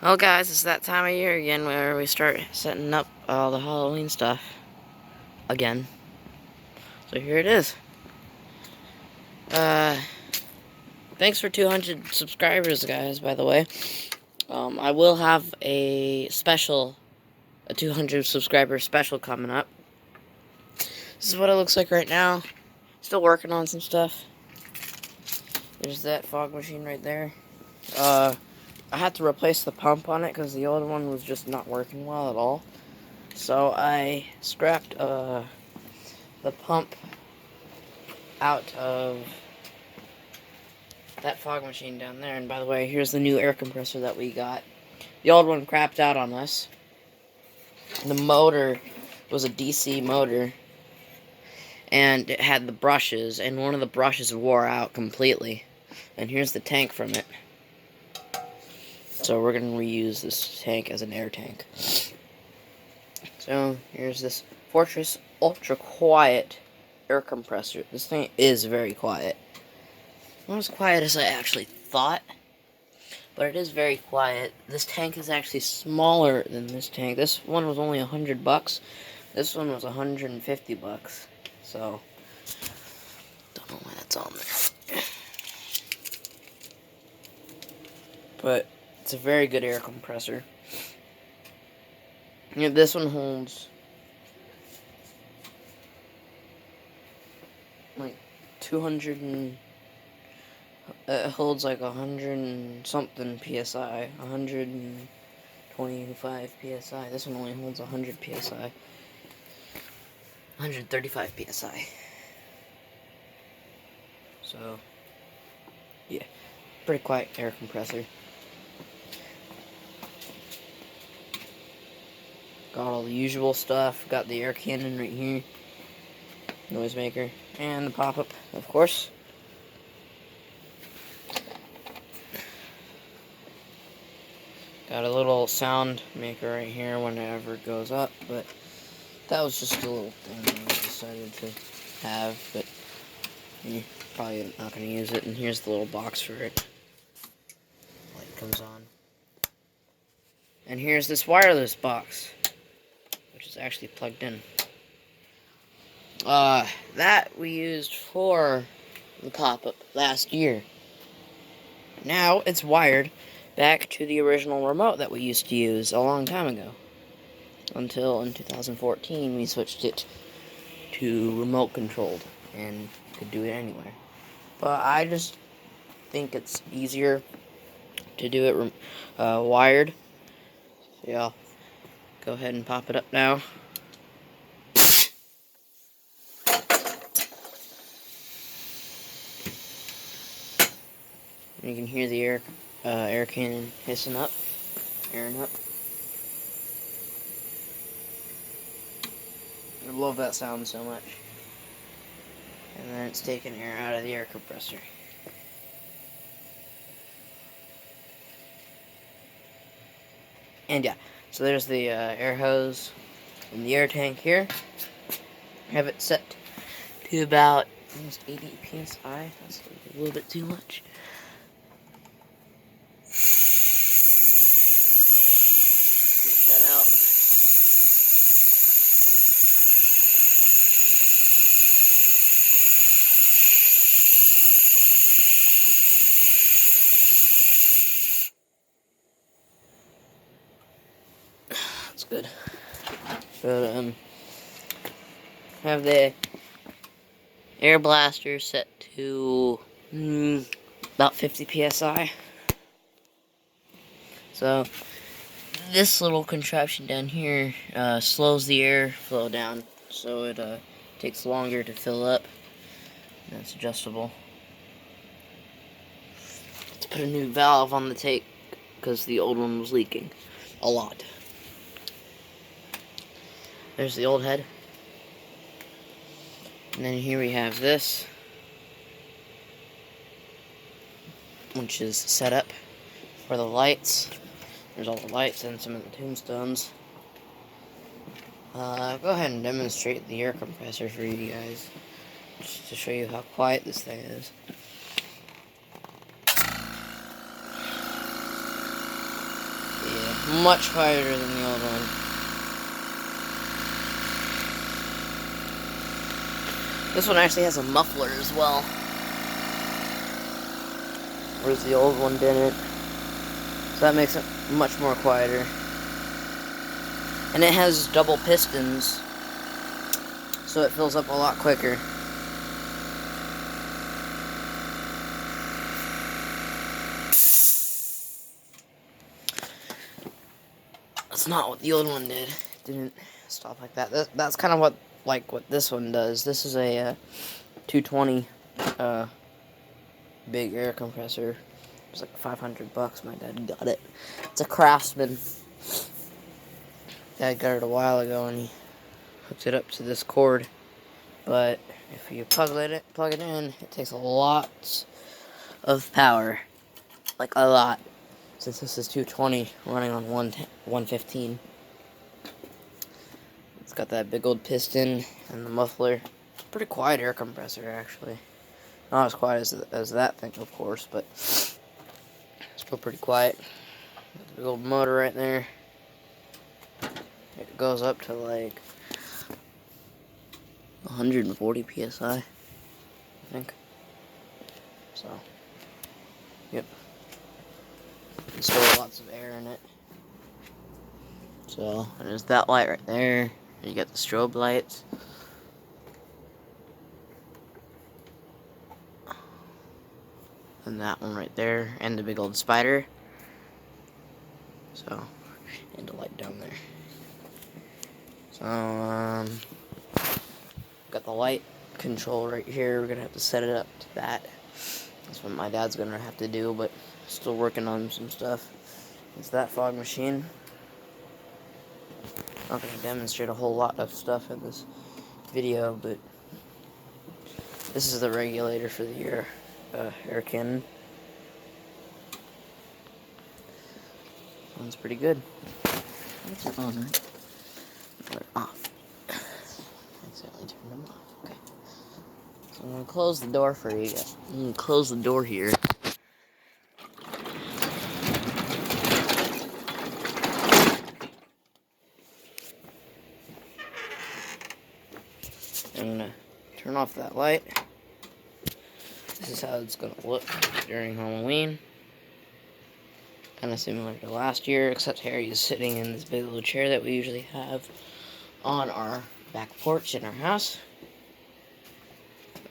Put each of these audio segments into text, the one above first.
Well, guys, it's that time of year again where we start setting up all the Halloween stuff again. So here it is. Thanks for 200 subscribers, guys, by the way. I will have a 200 subscriber special coming up. This is what it looks like right now. Still working on some stuff. There's that fog machine right there. I had to replace the pump on it because the old one was just not working well at all. So I scrapped the pump out of that fog machine down there. And by the way, here's the new air compressor that we got. The old one crapped out on us. The motor was a DC motor, and it had the brushes, and one of the brushes wore out completely. And here's the tank from it. So we're going to reuse this tank as an air tank. So here's this Fortress Ultra Quiet air compressor. This thing is very quiet. Not as quiet as I actually thought, but it is very quiet. This tank is actually smaller than this tank. This one was only $100. This one was $150. So, don't know why that's on there. But it's a very good air compressor. Yeah, this one holds like 200 and it holds like 100 and something psi, 125 psi. This one only holds 100 psi, 135 psi. So, yeah, pretty quiet air compressor. Got all the usual stuff. Got the air cannon right here, noisemaker, and the pop-up, of course. Got a little sound maker right here whenever it goes up, but that was just a little thing I decided to have, but you're probably not going to use it. And here's the little box for it. Light comes on. And here's this wireless box, which is actually plugged in. That we used for the pop-up last year. Now it's wired back to the original remote that we used to use a long time ago. Until in 2014 we switched it to remote controlled and could do it anywhere. But I just think it's easier to do it wired. So yeah, go ahead and pop it up now. You can hear the air cannon hissing up, airing up. I love that sound so much. And then it's taking air out of the air compressor. And yeah, so there's the air hose and the air tank here. I have it set to about almost 80 psi. That's a little bit too much. Get that out. That's good. But have the air blaster set to about 50 psi. So this little contraption down here slows the air flow down, so it takes longer to fill up. That's adjustable. Let's put a new valve on the tank because the old one was leaking a lot. There's the old head. And then here we have this, which is set up for the lights. There's all the lights and some of the tombstones. Go ahead and demonstrate the air compressor for you guys, just to show you how quiet this thing is. Much quieter than the old one. This one actually has a muffler as well, whereas the old one didn't. So that makes it much more quieter. And it has double pistons, so it fills up a lot quicker. That's not what the old one did. It didn't stop like that. That's kind of what this one does. This is a 220 big air compressor. It was like $500. My dad got it. It's a Craftsman. Dad got it a while ago, and he hooked it up to this cord. But if you plug it in, it takes a lot of power, like a lot. Since this is 220 running on 115. It's got that big old piston and the muffler. Pretty quiet air compressor, actually. Not as quiet as that thing, of course, but still pretty quiet. Got the big old motor right there. It goes up to like 140 psi, I think. So, yep. Still lots of air in it. So, there's that light right there. You got the strobe lights. And that one right there. And the big old spider. So, and the light down there. So, got the light control right here. We're gonna have to set it up to that. That's what my dad's gonna have to do, but still working on some stuff. It's that fog machine. Not gonna demonstrate a whole lot of stuff in this video, but this is the regulator for the air cannon. Sounds pretty good. Lights are on, right? They're off. I accidentally turned them off. Okay. So I'm gonna close the door for you guys. I'm gonna close the door here. I'm gonna turn off that light. This is how it's gonna look during Halloween. Kind of similar to last year, except Harry's sitting in this big little chair that we usually have on our back porch in our house.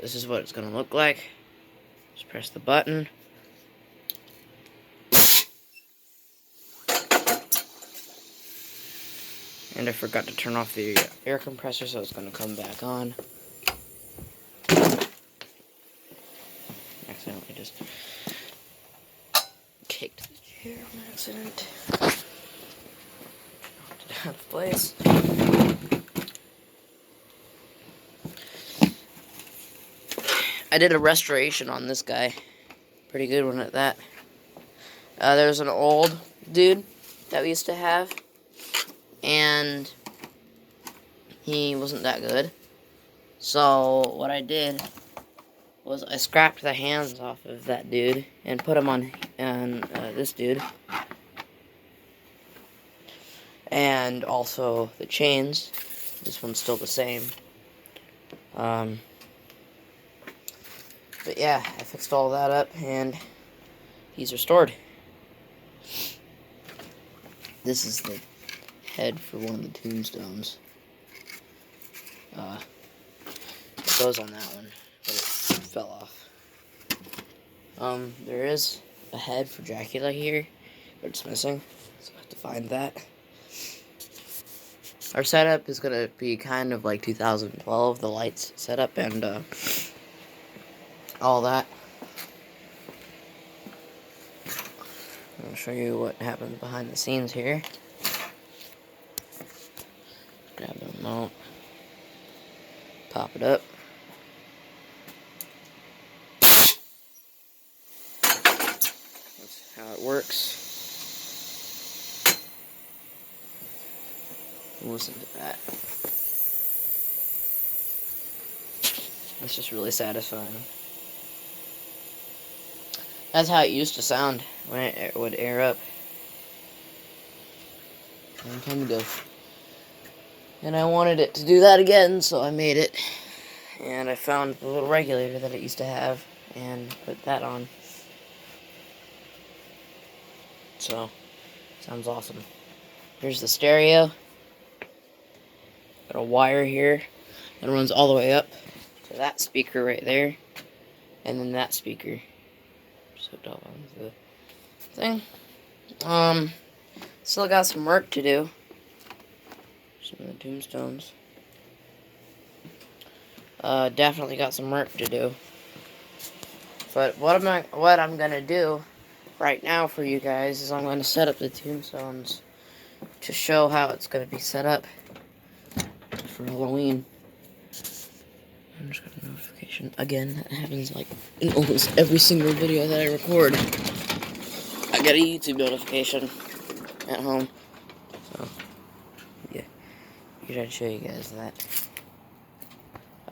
This is what it's gonna look like. Just press the button. And I forgot to turn off the air compressor, so it's gonna come back on. Accidentally just kicked the chair on accident. Knocked it out of place. I did a restoration on this guy. Pretty good one at that. There's an old dude that we used to have, and he wasn't that good. So what I did was I scrapped the hands off of that dude and put them on this dude. And also the chains. This one's still the same. But yeah, I fixed all that up and he's restored. This is the head for one of the tombstones. It goes on that one, but it fell off. There is a head for Dracula here, but it's missing, so I have to find that. Our setup is gonna be kind of like 2012, the lights setup and all that. I'll show you what happens behind the scenes here. Grab the remote, pop it up. That's how it works. Listen to that. That's just really satisfying. That's how it used to sound when it would air up. long time ago. And I wanted it to do that again, so I made it. And I found the little regulator that it used to have and put that on. So, sounds awesome. Here's the stereo. Got a wire here that runs all the way up to that speaker right there. And then that speaker. Just hooked up onto the thing. Still got some work to do. Some of the tombstones. Definitely got some work to do. But what I'm gonna do right now for you guys is I'm gonna set up the tombstones to show how it's gonna be set up for Halloween. I just got a notification again. That happens like in almost every single video that I record. I get a YouTube notification at home. So yeah, figured I'd show you guys that.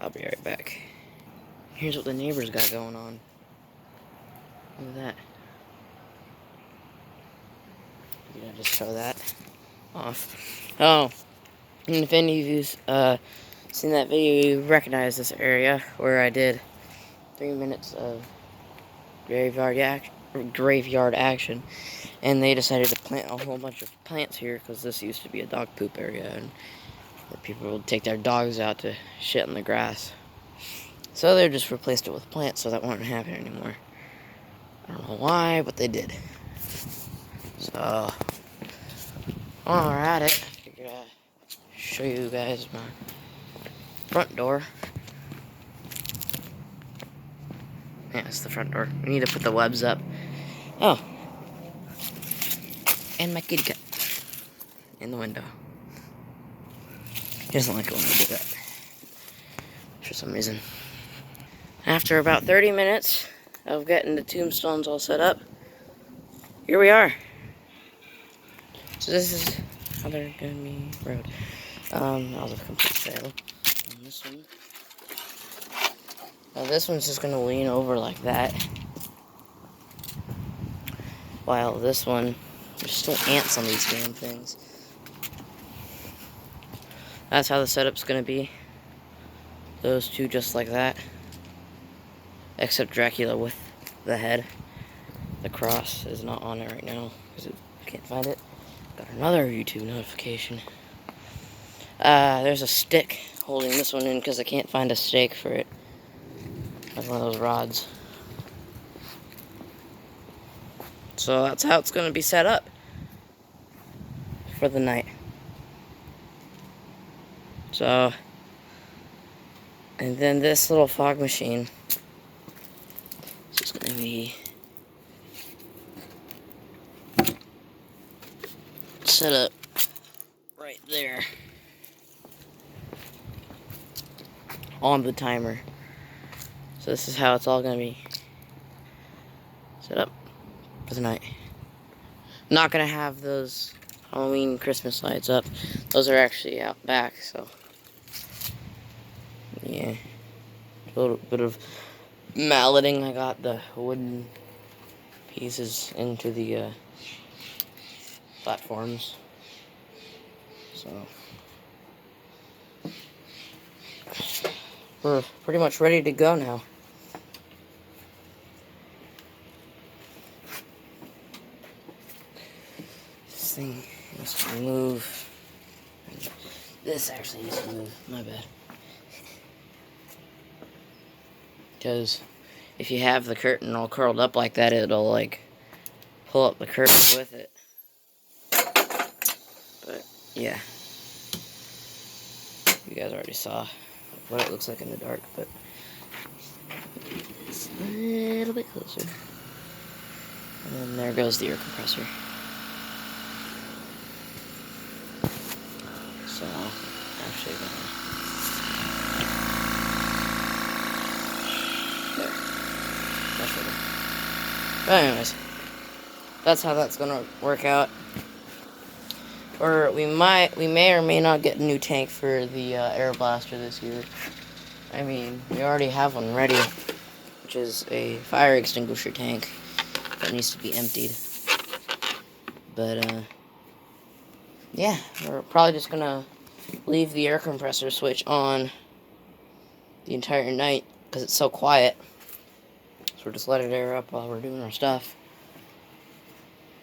I'll be right back. Here's what the neighbors got going on. Look at that. Yeah, just show that off. Oh, and if any of you've seen that video, you recognize this area where I did 3 minutes of graveyard action, and they decided to plant a whole bunch of plants here because this used to be a dog poop area, and where people would take their dogs out to shit in the grass. So they just replaced it with plants so that wouldn't happen anymore. I don't know why, but they did. So, while we're at it, I figured I'd show you guys my front door. Yeah, it's the front door. We need to put the webs up. Oh. And my kitty cat. In the window. He doesn't like it when I do that. For some reason. After about 30 minutes of getting the tombstones all set up, here we are. So this is how they're gonna be road. That was a complete fail. And this one. Now this one's just gonna lean over like that. While this one, there's still ants on these damn things. That's how the setup's gonna be. Those two just like that. Except Dracula with the head. The cross is not on it right now because I can't find it. Got another YouTube notification. There's a stick holding this one in because I can't find a stake for it. Like one of those rods. So that's how it's going to be set up for the night. So, and then this little fog machine is just going to be set up right there on the timer. So this is how it's all going to be set up for the night. Not going to have those Halloween Christmas lights up. Those are actually out back, so yeah. A little bit of malleting. I got the wooden pieces into the platforms. So we're pretty much ready to go now. This thing needs to move. This actually needs to move. My bad. Because if you have the curtain all curled up like that, it'll like pull up the curtain with it. But yeah, you guys already saw what it looks like in the dark, but it's a little bit closer. And then there goes the air compressor. So actually there. Much better. But anyways, that's how that's gonna work out. Or we may or may not get a new tank for the air blaster this year. I mean, we already have one ready, which is a fire extinguisher tank that needs to be emptied. But yeah, we're probably just gonna leave the air compressor switch on the entire night because it's so quiet. So we'll just let it air up while we're doing our stuff.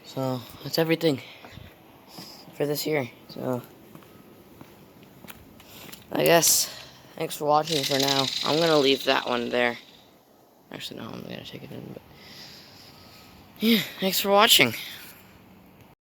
So that's everything for this year. So I guess thanks for watching for now. I'm gonna leave that one there. Actually, no, I'm gonna take it in. But yeah, thanks for watching.